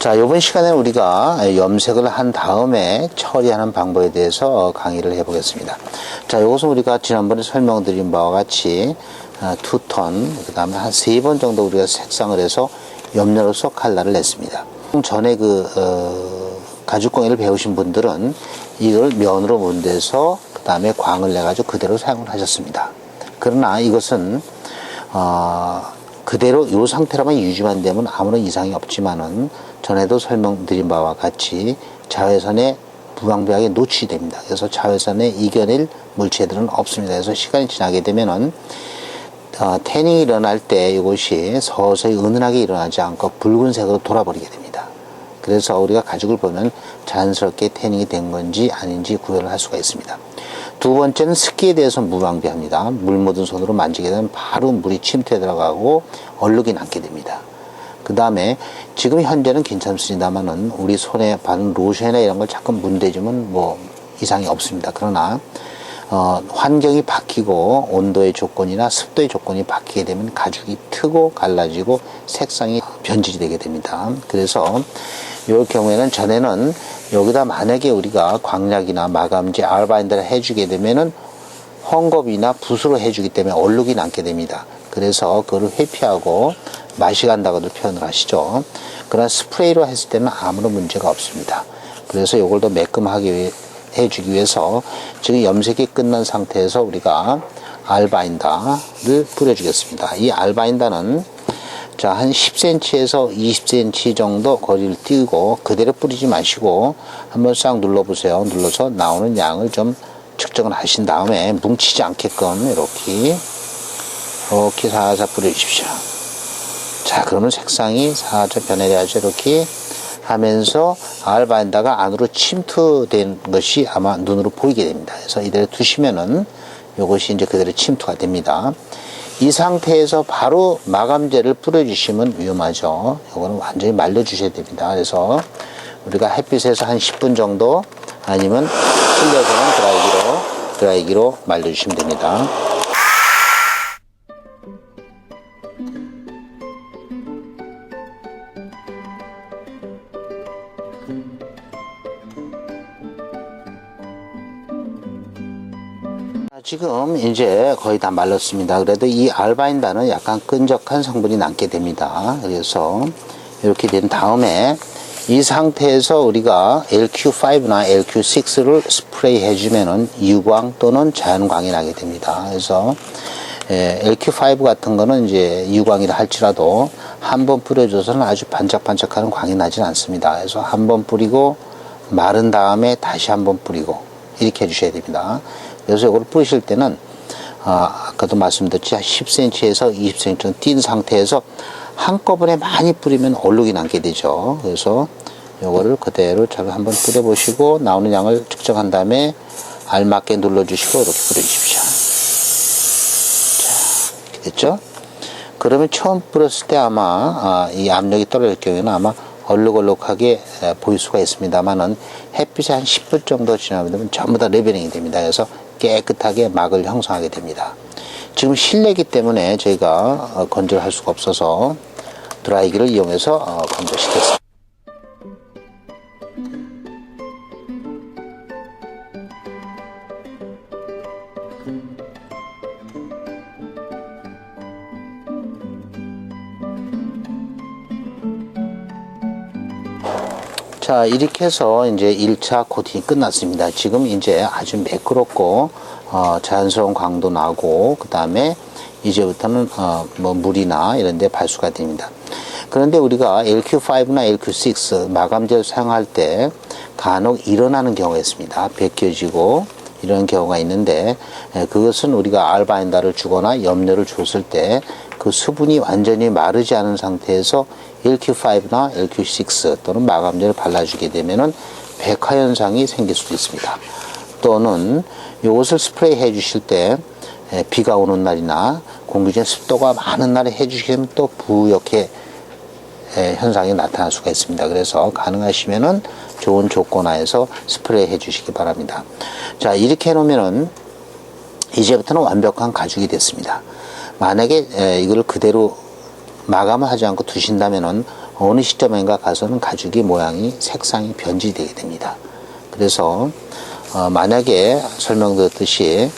자, 이번 시간에는 우리가 염색을 한 다음에 처리하는 방법에 대해서 강의를 해보겠습니다. 자, 이것은 우리가 지난번에 설명드린 바와 같이 투톤, 그 다음에 한 3번 정도 우리가 색상을 해서 염료로서 컬러를 냈습니다. 전에 가죽공예를 배우신 분들은 이걸 면으로 문대서 그 다음에 광을 내가지고 그대로 사용을 하셨습니다. 그러나 이것은 그대로 이 상태로만 유지만 되면 아무런 이상이 없지만은 전에도 설명드린 바와 같이 자외선에 무방비하게 노출됩니다. 그래서 자외선에 이겨낼 물체들은 없습니다. 그래서 시간이 지나게 되면은 태닝이 일어날 때 이것이 서서히 은은하게 일어나지 않고 붉은색으로 돌아버리게 됩니다. 그래서 우리가 가죽을 보면 자연스럽게 태닝이 된 건지 아닌지 구별을 할 수가 있습니다. 두 번째는 습기에 대해서 무방비합니다. 물 묻은 손으로 만지게 되면 바로 물이 침투해 들어가고 얼룩이 남게 됩니다. 그 다음에 지금 현재는 괜찮습니다만은 우리 손에 바른 로션이나 이런 걸 자꾸 문대주면 뭐 이상이 없습니다. 그러나 환경이 바뀌고 온도의 조건이나 습도의 조건이 바뀌게 되면 가죽이 트고 갈라지고 색상이 변질이 되게 됩니다. 그래서 이 경우에는 전에는 여기다 만약에 우리가 광약이나 마감제, 알바인더를 해주게 되면은 헝겊이나 붓으로 해주기 때문에 얼룩이 남게 됩니다. 그래서 그걸 회피하고 맛이 간다고도 표현을 하시죠. 그러나 스프레이로 했을 때는 아무런 문제가 없습니다. 그래서 이걸 더 매끈하게 해주기 위해서 지금 염색이 끝난 상태에서 우리가 알바인더를 뿌려주겠습니다. 이 알바인더는 자, 한 10cm에서 20cm 정도 거리를 띄우고 그대로 뿌리지 마시고 한번 싹 눌러보세요. 눌러서 나오는 양을 좀 측정을 하신 다음에 뭉치지 않게끔 이렇게 살살 뿌려주십시오. 자, 그러면 색상이 살짝 변해야죠. 이렇게 하면서 알바인더가 안으로 침투된 것이 아마 눈으로 보이게 됩니다. 그래서 이대로 두시면은 이것이 이제 그대로 침투가 됩니다. 이 상태에서 바로 마감제를 뿌려주시면 위험하죠. 이거는 완전히 말려주셔야 됩니다. 그래서 우리가 햇빛에서 한 10분 정도 아니면 실내에서는 드라이기로 말려주시면 됩니다. 지금 이제 거의 다 말랐습니다. 그래도 이 알바인더는 약간 끈적한 성분이 남게 됩니다. 그래서 이렇게 된 다음에 이 상태에서 우리가 LQ5나 LQ6를 스프레이 해주면은 유광 또는 자연광이 나게 됩니다. 그래서 LQ5 같은 거는 이제 유광이라 할지라도 한 번 뿌려줘서는 아주 반짝반짝하는 광이 나진 않습니다. 그래서 한 번 뿌리고 마른 다음에 다시 한 번 뿌리고 이렇게 해주셔야 됩니다. 그래서 이걸 뿌리실 때는 아까도 말씀드렸지 10cm에서 20cm 정도 띈 상태에서 한꺼번에 많이 뿌리면 얼룩이 남게 되죠. 그래서 이거를 그대로 잘 한번 뿌려보시고 나오는 양을 측정한 다음에 알맞게 눌러주시고 이렇게 뿌려주십시오. 자, 이렇게 됐죠? 그러면 처음 뿌렸을 때 아마 이 압력이 떨어질 경우에는 아마 얼룩얼룩하게 보일 수가 있습니다만은 햇빛이 한 10분 정도 지나면 되면 전부 다 레벨링이 됩니다. 그래서 깨끗하게 막을 형성하게 됩니다. 지금 실내이기 때문에 저희가 건조를 할 수가 없어서 드라이기를 이용해서 건조시켰습니다. 자, 이렇게 해서 이제 1차 코팅이 끝났습니다. 지금 이제 아주 매끄럽고 자연스러운 광도 나고 그 다음에 이제부터는 뭐 물이나 이런 데 발수가 됩니다. 그런데 우리가 LQ5나 LQ6 마감제를 사용할 때 간혹 일어나는 경우가 있습니다. 벗겨지고 이런 경우가 있는데 그것은 우리가 알바인더를 주거나 염료를 줬을 때 그 수분이 완전히 마르지 않은 상태에서 LQ5나 LQ6 또는 마감제를 발라주게 되면은 백화 현상이 생길 수도 있습니다. 또는 이것을 스프레이 해 주실 때 비가 오는 날이나 공기 중에 습도가 많은 날에 해 주시면 또 부옇게 현상이 나타날 수가 있습니다. 그래서 가능하시면은 좋은 조건 하에서 스프레이 해 주시기 바랍니다. 자, 이렇게 해 놓으면은 이제부터는 완벽한 가죽이 됐습니다. 만약에 이걸 그대로 마감을 하지 않고 두신다면은 어느 시점인가 가서는 가죽이 모양이 색상이 변질되게 됩니다. 그래서 만약에 설명드렸듯이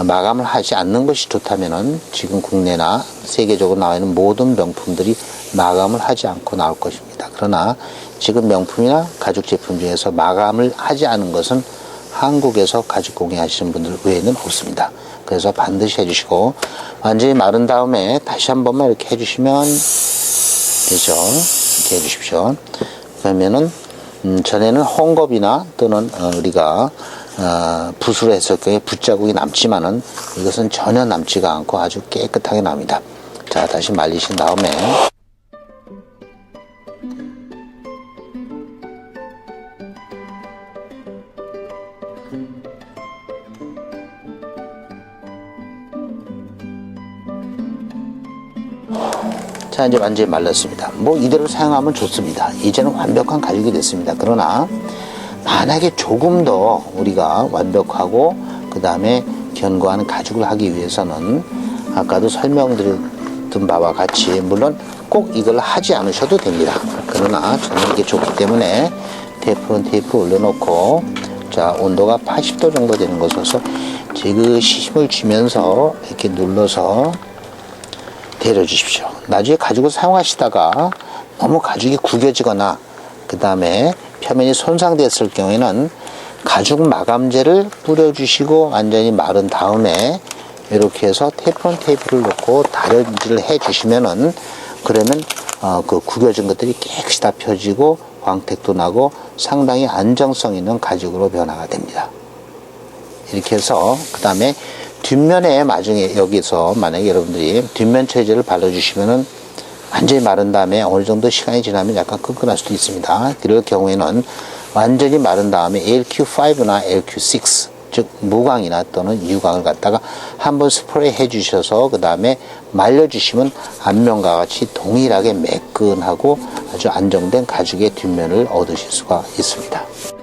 마감을 하지 않는 것이 좋다면은 지금 국내나 세계적으로 나와 있는 모든 명품들이 마감을 하지 않고 나올 것입니다. 그러나 지금 명품이나 가죽 제품 중에서 마감을 하지 않은 것은 한국에서 가죽 공예하시는 분들 외에는 없습니다. 그래서 반드시 해주시고, 완전히 마른 다음에 다시 한 번만 이렇게 해주시면 되죠. 이렇게 해주십시오. 그러면은 전에는 헝겊이나 또는 우리가 붓으로 했을 경우에 붓자국이 남지만은 이것은 전혀 남지가 않고 아주 깨끗하게 납니다. 자, 다시 말리신 다음에 자, 이제 완전히 말랐습니다. 뭐 이대로 사용하면 좋습니다. 이제는 완벽한 가죽이 됐습니다. 그러나 만약에 조금 더 우리가 완벽하고 그 다음에 견고한 가죽을 하기 위해서는 아까도 설명드렸던 바와 같이 물론 꼭 이걸 하지 않으셔도 됩니다. 그러나 저는 이게 좋기 때문에 테이프는 테이프 올려놓고, 자, 온도가 80도 정도 되는 곳에서 지그시 힘을 주면서 이렇게 눌러서 데려 주십시오. 나중에 가죽을 사용하시다가 너무 가죽이 구겨지거나 그 다음에 표면이 손상됐을 경우에는 가죽 마감제를 뿌려주시고 완전히 마른 다음에 이렇게 해서 테이프는 테이프를 놓고 다려질을 해 주시면은, 그러면 그 구겨진 것들이 깨끗이 다 펴지고 광택도 나고 상당히 안정성 있는 가죽으로 변화가 됩니다. 이렇게 해서 그 다음에 뒷면에 나중에 여기서 만약에 여러분들이 뒷면 처리제를 발라주시면은 완전히 마른 다음에 어느 정도 시간이 지나면 약간 끈끈할 수도 있습니다. 그럴 경우에는 완전히 마른 다음에 LQ5나 LQ6, 즉 무광이나 또는 유광을 갖다가 한번 스프레이 해주셔서 그 다음에 말려주시면 앞면과 같이 동일하게 매끈하고 아주 안정된 가죽의 뒷면을 얻으실 수가 있습니다.